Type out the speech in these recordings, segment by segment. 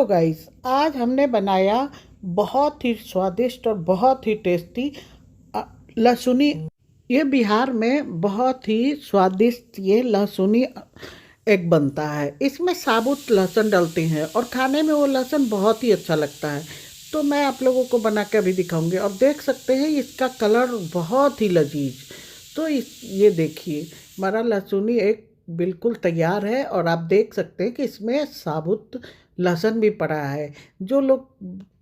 Hello guys, आज हमने बनाया बहुत ही स्वादिष्ट और बहुत ही टेस्टी लहसुनी। ये बिहार में बहुत ही स्वादिष्ट ये लहसुनी एक बनता है। इसमें साबुत लहसुन डलते हैं और खाने में वो लहसुन बहुत ही अच्छा लगता है। तो मैं आप लोगों को बना के अभी दिखाऊंगी और देख सकते हैं इसका कलर बहुत ही लजीज। तो ये देखिए, हमारा लहसुनी एक बिल्कुल तैयार है और आप देख सकते हैं कि इसमें साबुत लहसुन भी पड़ा है। जो लोग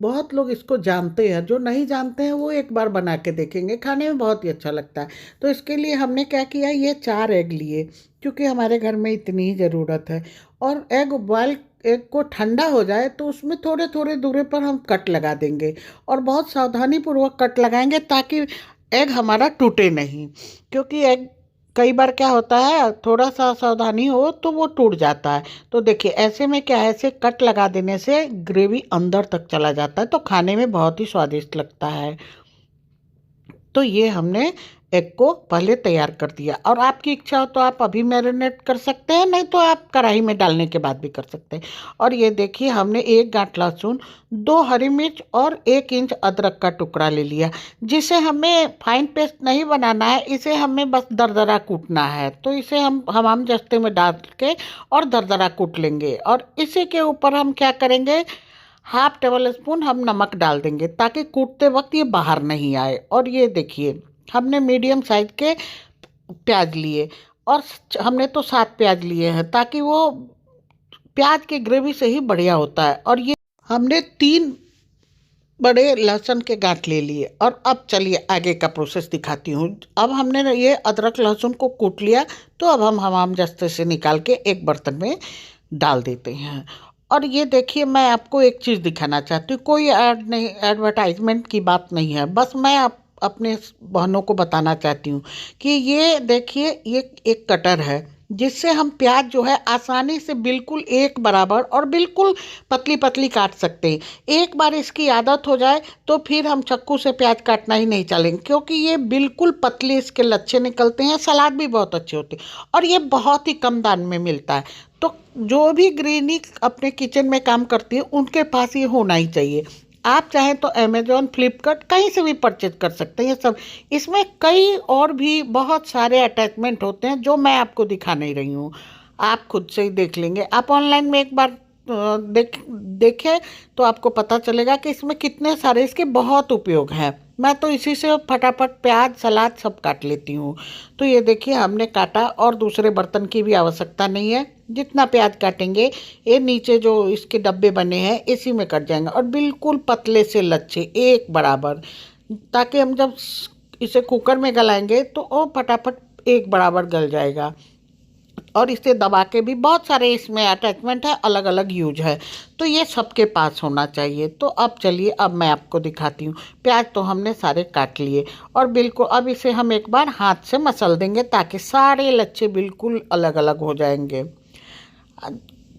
बहुत लोग इसको जानते हैं, जो नहीं जानते हैं वो एक बार बना के देखेंगे, खाने में बहुत ही अच्छा लगता है। तो इसके लिए हमने क्या किया, ये 4 एग लिए क्योंकि हमारे घर में इतनी ही ज़रूरत है। और एग को ठंडा हो जाए तो उसमें थोड़े थोड़े दूरी पर हम कट लगा देंगे और बहुत सावधानी पूर्वक कट लगाएंगे ताकि एग हमारा टूटे नहीं। क्योंकि एग कई बार क्या होता है, थोड़ा सा सावधानी हो तो वो टूट जाता है। तो देखिए ऐसे में क्या है, ऐसे कट लगा देने से ग्रेवी अंदर तक चला जाता है तो खाने में बहुत ही स्वादिष्ट लगता है। तो ये हमने एग को पहले तैयार कर दिया और आपकी इच्छा हो तो आप अभी मैरिनेट कर सकते हैं, नहीं तो आप कढ़ाई में डालने के बाद भी कर सकते हैं। और ये देखिए, हमने 1 गांठ लहसुन, 2 हरी मिर्च और 1 इंच अदरक का टुकड़ा ले लिया, जिसे हमें फाइन पेस्ट नहीं बनाना है, इसे हमें बस दरदरा कूटना है। तो इसे हम हमाम दस्ते में डाल के और दरदरा कूट लेंगे। और इसी के ऊपर हम क्या करेंगे, हाफ टेबल स्पून हम नमक डाल देंगे ताकि कूटते वक्त ये बाहर नहीं आए। और ये देखिए, हमने मीडियम साइज के प्याज लिए और हमने तो 7 प्याज लिए हैं ताकि वो प्याज की ग्रेवी से ही बढ़िया होता है। और ये हमने 3 बड़े लहसुन के गांठ ले लिए। और अब चलिए आगे का प्रोसेस दिखाती हूँ। अब हमने ये अदरक लहसुन को कूट लिया, तो अब हम हमाम दस्ते से निकाल के एक बर्तन में डाल देते हैं। और ये देखिए, मैं आपको एक चीज़ दिखाना चाहती हूँ, कोई ऐड नहीं, एडवर्टाइजमेंट की बात नहीं है, बस मैं अपने बहनों को बताना चाहती हूँ कि ये देखिए, ये एक कटर है जिससे हम प्याज जो है आसानी से बिल्कुल एक बराबर और बिल्कुल पतली पतली काट सकते हैं। एक बार इसकी आदत हो जाए तो फिर हम चाकू से प्याज काटना ही नहीं चलेंगे, क्योंकि ये बिल्कुल पतले इसके लच्छे निकलते हैं, सलाद भी बहुत अच्छे होते हैं और ये बहुत ही कम दाम में मिलता है। तो जो भी गृहिणी अपने किचन में काम करती है उनके पास ये होना ही चाहिए। आप चाहें तो अमेजोन, फ्लिपकार्ट कहीं से भी परचेज कर सकते हैं ये सब। इसमें कई और भी बहुत सारे अटैचमेंट होते हैं जो मैं आपको दिखा नहीं रही हूँ, आप खुद से ही देख लेंगे। आप ऑनलाइन में एक बार देखें तो आपको पता चलेगा कि इसमें कितने सारे इसके बहुत उपयोग हैं। मैं तो इसी से फटाफट प्याज सलाद सब काट लेती हूँ। तो ये देखिए, हमने काटा और दूसरे बर्तन की भी आवश्यकता नहीं है। जितना प्याज काटेंगे ये नीचे जो इसके डब्बे बने हैं इसी में कट जाएंगे और बिल्कुल पतले से लच्छे एक बराबर, ताकि हम जब इसे कुकर में गलाएंगे तो वो फटाफट एक बराबर गल जाएगा। और इसे दबा के भी बहुत सारे इसमें अटैचमेंट है, अलग अलग यूज है, तो ये सबके पास होना चाहिए। तो अब चलिए, अब मैं आपको दिखाती हूँ। प्याज तो हमने सारे काट लिए और बिल्कुल अब इसे हम एक बार हाथ से मसल देंगे ताकि सारे लच्छे बिल्कुल अलग अलग हो जाएंगे।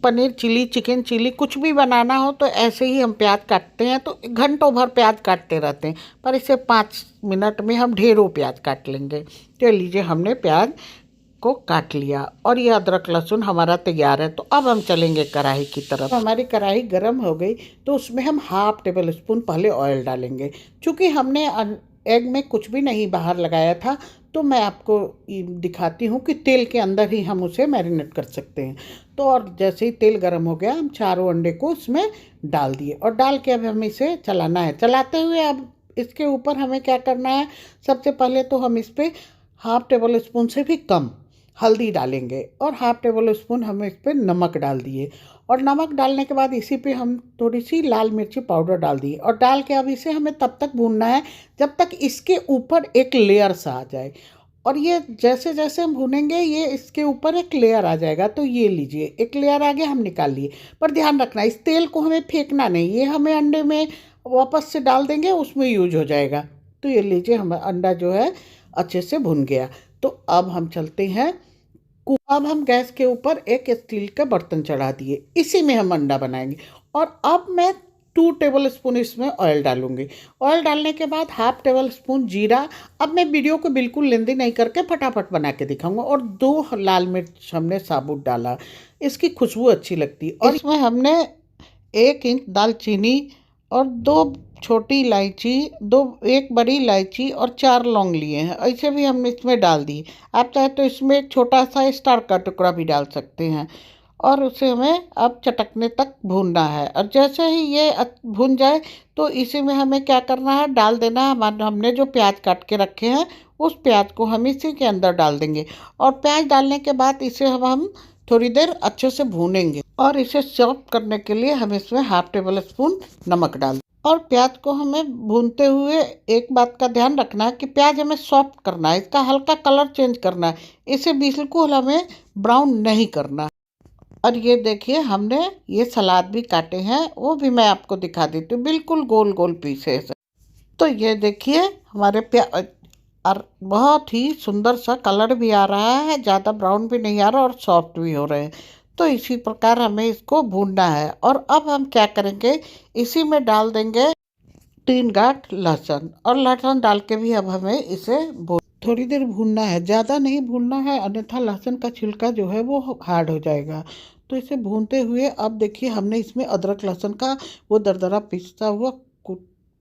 पनीर चिली, चिकन चिली कुछ भी बनाना हो तो ऐसे ही हम प्याज काटते हैं, तो घंटों भर प्याज काटते रहते हैं, पर इसे 5 मिनट में हम ढेरों प्याज काट लेंगे। तो लीजिए, हमने प्याज को काट लिया और ये अदरक लहसुन हमारा तैयार है। तो अब हम चलेंगे कढ़ाई की तरफ। हमारी कढ़ाई गर्म हो गई तो उसमें हम हाफ टेबल स्पून पहले ऑयल डालेंगे। चूँकि हमने एग में कुछ भी नहीं बाहर लगाया था, तो मैं आपको दिखाती हूँ कि तेल के अंदर ही हम उसे मैरिनेट कर सकते हैं। तो और जैसे ही तेल गर्म हो गया, हम चारों अंडे को उसमें डाल दिए और डाल के अब हमें इसे चलाना है। चलाते हुए अब इसके ऊपर हमें क्या करना है, सबसे पहले तो हम इस पर हाफ टेबल स्पून से भी कम हल्दी डालेंगे और हाफ टेबल स्पून हम इस पर नमक डाल दिए। और नमक डालने के बाद इसी पे हम थोड़ी सी लाल मिर्ची पाउडर डाल दिए और डाल के अब इसे हमें तब तक भूनना है जब तक इसके ऊपर एक लेयर सा आ जाए। और ये जैसे जैसे हम भूनेंगे ये इसके ऊपर एक लेयर आ जाएगा। तो ये लीजिए, एक लेयर आ गया, हम निकाल लिए। पर ध्यान रखना, इस तेल को हमें फेंकना नहीं, ये हमें अंडे में वापस से डाल देंगे, उसमें यूज हो जाएगा। तो ये लीजिए, हमारा अंडा जो है अच्छे से भुन गया। तो अब हम चलते हैं, अब हम गैस के ऊपर एक स्टील का बर्तन चढ़ा दिए, इसी में हम अंडा बनाएंगे। और अब मैं 2 टेबल स्पून इसमें ऑयल डालूंगी। ऑयल डालने के बाद हाफ टेबल स्पून जीरा। अब मैं वीडियो को बिल्कुल लेंदी नहीं करके फटाफट बना के दिखाऊंगा। और 2 लाल मिर्च हमने साबुत डाला, इसकी खुशबू अच्छी लगती है। और इसमें हमने 1 इंच दालचीनी और 2 छोटी इलायची, 1 बड़ी इलायची और 4 लौंग लिए हैं। ऐसे भी हमने इसमें डाल दी। आप चाहे तो इसमें एक छोटा सा स्टार का टुकड़ा भी डाल सकते हैं और उसे हमें अब चटकने तक भूनना है। और जैसे ही ये भून जाए तो इसी में हमें क्या करना है, डाल देना है हमारे हमने जो प्याज काट के रखे हैं, उस प्याज को हम इसी के अंदर डाल देंगे। और प्याज डालने के बाद इसे अब हम थोड़ी देर अच्छे से भूनेंगे और इसे सॉफ्ट करने के लिए हम इसमें ½ टेबल स्पून नमक डाल दें। और प्याज को हमें भूनते हुए एक बात का ध्यान रखना है कि प्याज हमें सॉफ्ट करना है, इसका हल्का कलर चेंज करना है, इसे बिल्कुल हमें ब्राउन नहीं करना। और ये देखिए हमने ये सलाद भी काटे हैं, वो भी मैं आपको दिखा देती हूँ, बिल्कुल गोल गोल पीसेस। तो ये देखिए हमारे और बहुत ही सुंदर सा कलर भी आ रहा है, ज़्यादा ब्राउन भी नहीं आ रहा और सॉफ्ट भी हो रहे हैं। तो इसी प्रकार हमें इसको भूनना है। और अब हम क्या करेंगे, इसी में डाल देंगे 3 गांठ लहसुन, और लहसुन डाल के भी अब हमें इसे थोड़ी देर भूनना है, ज़्यादा नहीं भूनना है, अन्यथा लहसुन का छिलका जो है वो हार्ड हो जाएगा। तो इसे भूनते हुए अब देखिए हमने इसमें अदरक लहसुन का वो दरदरा पिसता हुआ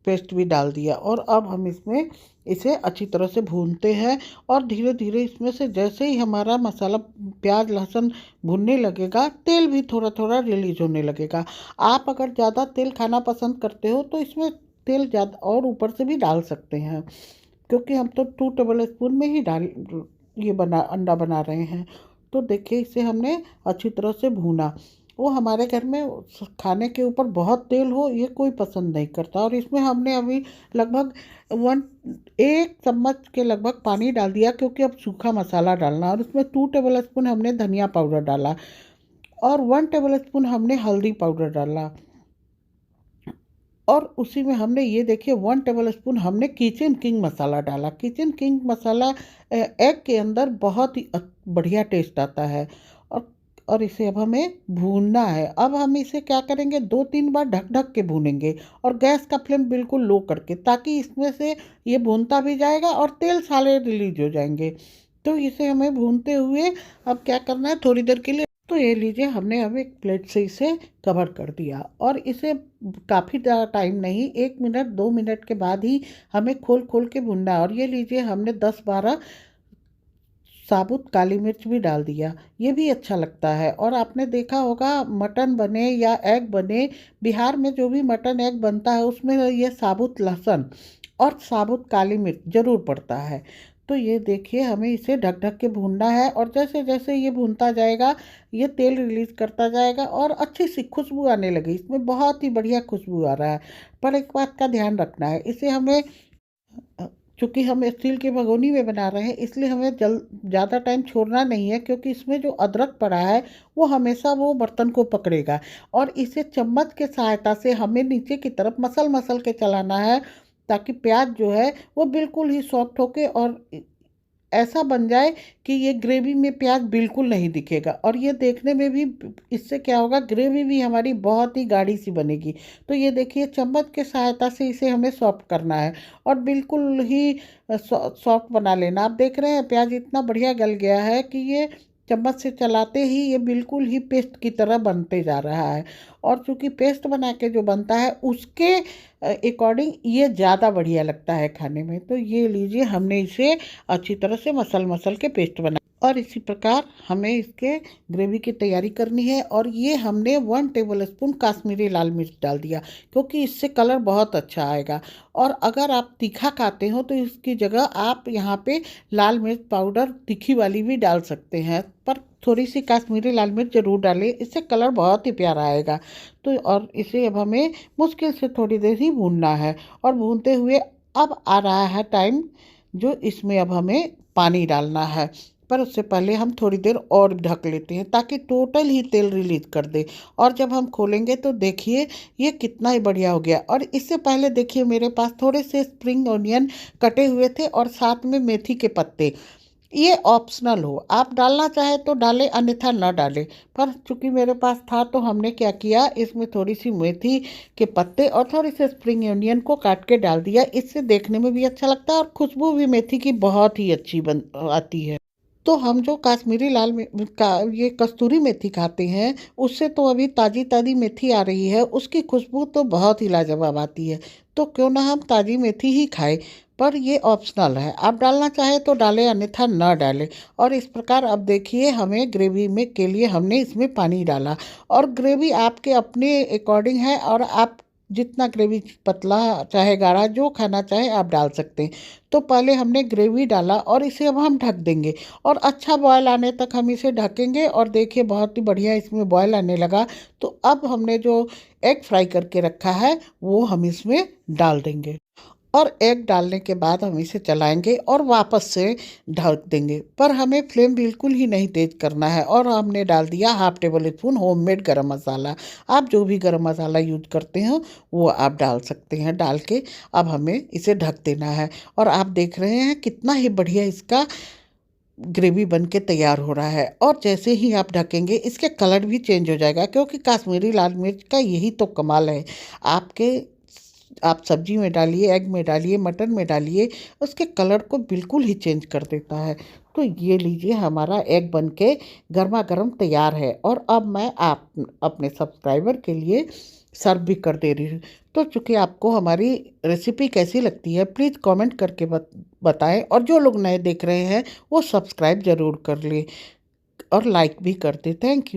पेस्ट भी डाल दिया। और अब हम इसमें इसे अच्छी तरह से भूनते हैं और धीरे धीरे इसमें से जैसे ही हमारा मसाला प्याज लहसुन भुनने लगेगा, तेल भी थोड़ा थोड़ा रिलीज होने लगेगा। आप अगर ज़्यादा तेल खाना पसंद करते हो तो इसमें तेल ज़्यादा और ऊपर से भी डाल सकते हैं, क्योंकि हम तो 2 टेबल स्पून में ही ये अंडा बना रहे हैं। तो देखिए इसे हमने अच्छी तरह से भूना। वो हमारे घर में खाने के ऊपर बहुत तेल हो ये कोई पसंद नहीं करता। और इसमें हमने अभी लगभग 1 चम्मच के लगभग पानी डाल दिया, क्योंकि अब सूखा मसाला डालना। और उसमें 2 टेबल स्पून हमने धनिया पाउडर डाला और 1 टेबल स्पून हमने हल्दी पाउडर डाला। और उसी में हमने ये देखिए 1 टेबल स्पून हमने किचन किंग मसाला डाला। किचन किंग मसाला एग के अंदर बहुत ही बढ़िया टेस्ट आता है। और इसे अब हमें भूनना है। अब हम इसे क्या करेंगे, 2-3 बार ढक ढक के भूनेंगे और गैस का फ्लेम बिल्कुल लो करके, ताकि इसमें से ये भूनता भी जाएगा और तेल सारे रिलीज हो जाएंगे। तो इसे हमें भूनते हुए अब क्या करना है, थोड़ी देर के लिए। तो ये लीजिए हमने अब एक प्लेट से इसे कवर कर दिया और इसे काफ़ी ज़्यादा टाइम नहीं, 1 मिनट 2 मिनट के बाद ही हमें खोल खोल के भूनना है। और ये लीजिए हमने 10-12 साबुत काली मिर्च भी डाल दिया, ये भी अच्छा लगता है। और आपने देखा होगा मटन बने या एग बने, बिहार में जो भी मटन एग बनता है उसमें ये साबुत लहसुन और साबुत काली मिर्च ज़रूर पड़ता है। तो ये देखिए हमें इसे ढक ढक के भूनना है और जैसे जैसे ये भूनता जाएगा ये तेल रिलीज करता जाएगा और अच्छी सी खुशबू आने लगी, इसमें बहुत ही बढ़िया खुशबू आ रहा है। पर एक बात का ध्यान रखना है, इसे हमें चूँकि हम स्टील की भगोनी में बना रहे हैं इसलिए हमें ज़्यादा टाइम छोड़ना नहीं है, क्योंकि इसमें जो अदरक पड़ा है वो हमेशा वो बर्तन को पकड़ेगा। और इसे चम्मच के सहायता से हमें नीचे की तरफ मसल मसल के चलाना है, ताकि प्याज जो है वो बिल्कुल ही सॉफ्ट होके और ऐसा बन जाए कि ये ग्रेवी में प्याज बिल्कुल नहीं दिखेगा। और ये देखने में भी, इससे क्या होगा, ग्रेवी भी हमारी बहुत ही गाढ़ी सी बनेगी। तो ये देखिए चम्मच के सहायता से इसे हमें सॉफ्ट करना है और बिल्कुल ही सॉफ्ट बना लेना। आप देख रहे हैं प्याज इतना बढ़िया गल गया है कि ये चम्मच से चलाते ही ये बिल्कुल ही पेस्ट की तरह बनते जा रहा है। और चूँकि पेस्ट बना के जो बनता है उसके अकॉर्डिंग ये ज़्यादा बढ़िया लगता है खाने में। तो ये लीजिए हमने इसे अच्छी तरह से मसल मसल के पेस्ट बना और इसी प्रकार हमें इसके ग्रेवी की तैयारी करनी है। और ये हमने 1 टेबल स्पून काश्मीरी लाल मिर्च डाल दिया, क्योंकि इससे कलर बहुत अच्छा आएगा। और अगर आप तीखा खाते हो तो इसकी जगह आप यहाँ पे लाल मिर्च पाउडर तीखी वाली भी डाल सकते हैं, पर थोड़ी सी काश्मीरी लाल मिर्च ज़रूर डालें, इससे कलर बहुत ही प्यारा आएगा। तो और इसे अब हमें मुश्किल से थोड़ी देर ही भूनना है। और भूनते हुए अब आ रहा है टाइम जो इसमें अब हमें पानी डालना है। पर उससे पहले हम थोड़ी देर और ढक लेते हैं, ताकि टोटल ही तेल रिलीज कर दे। और जब हम खोलेंगे तो देखिए ये कितना ही बढ़िया हो गया। और इससे पहले देखिए मेरे पास थोड़े से स्प्रिंग ऑनियन कटे हुए थे और साथ में मेथी के पत्ते। ये ऑप्शनल हो, आप डालना चाहे तो डालें, अन्यथा न डालें। पर चूंकि मेरे पास था तो हमने क्या किया, इसमें थोड़ी सी मेथी के पत्ते और थोड़ी सी स्प्रिंग ऑनियन को काट के डाल दिया। इससे देखने में भी अच्छा लगता है और खुशबू भी मेथी की बहुत ही अच्छी बन आती है। तो हम जो काश्मीरी लाल का ये कस्तूरी मेथी खाते हैं, उससे तो अभी ताज़ी ताज़ी मेथी आ रही है, उसकी खुशबू तो बहुत ही लाजवाब आती है। तो क्यों ना हम ताज़ी मेथी ही खाएं। पर ये ऑप्शनल है, आप डालना चाहे तो डालें, अन्यथा न डालें। और इस प्रकार अब देखिए, हमें ग्रेवी में के लिए हमने इसमें पानी डाला, और ग्रेवी आपके अपने अकॉर्डिंग है, और आप जितना ग्रेवी पतला चाहे गाढ़ा जो खाना चाहे आप डाल सकते हैं। तो पहले हमने ग्रेवी डाला और इसे अब हम ढक देंगे, और अच्छा बॉयल आने तक हम इसे ढकेंगे। और देखिए बहुत ही बढ़िया इसमें बॉयल आने लगा। तो अब हमने जो एग फ्राई करके रखा है वो हम इसमें डाल देंगे, और एग डालने के बाद हम इसे चलाएंगे और वापस से ढक देंगे। पर हमें फ्लेम बिल्कुल ही नहीं तेज करना है। और हमने डाल दिया हाफ टेबल स्पून होममेड गरम मसाला। आप जो भी गरम मसाला यूज करते हो वो आप डाल सकते हैं। डाल के अब हमें इसे ढक देना है। और आप देख रहे हैं कितना ही बढ़िया इसका ग्रेवी बन के तैयार हो रहा है। और जैसे ही आप ढकेंगे इसके कलर भी चेंज हो जाएगा, क्योंकि काश्मीरी लाल मिर्च का यही तो कमाल है। आपके आप सब्जी में डालिए, एग में डालिए, मटन में डालिए, उसके कलर को बिल्कुल ही चेंज कर देता है। तो ये लीजिए, हमारा एग बन के गर्मा गर्म तैयार है। और अब मैं आप अपने सब्सक्राइबर के लिए सर्व भी कर दे रही हूँ। तो चूँकि आपको हमारी रेसिपी कैसी लगती है प्लीज़ कमेंट करके बताएं। और जो लोग नए देख रहे हैं वो सब्सक्राइब ज़रूर कर लें और लाइक भी कर दें। Thank you.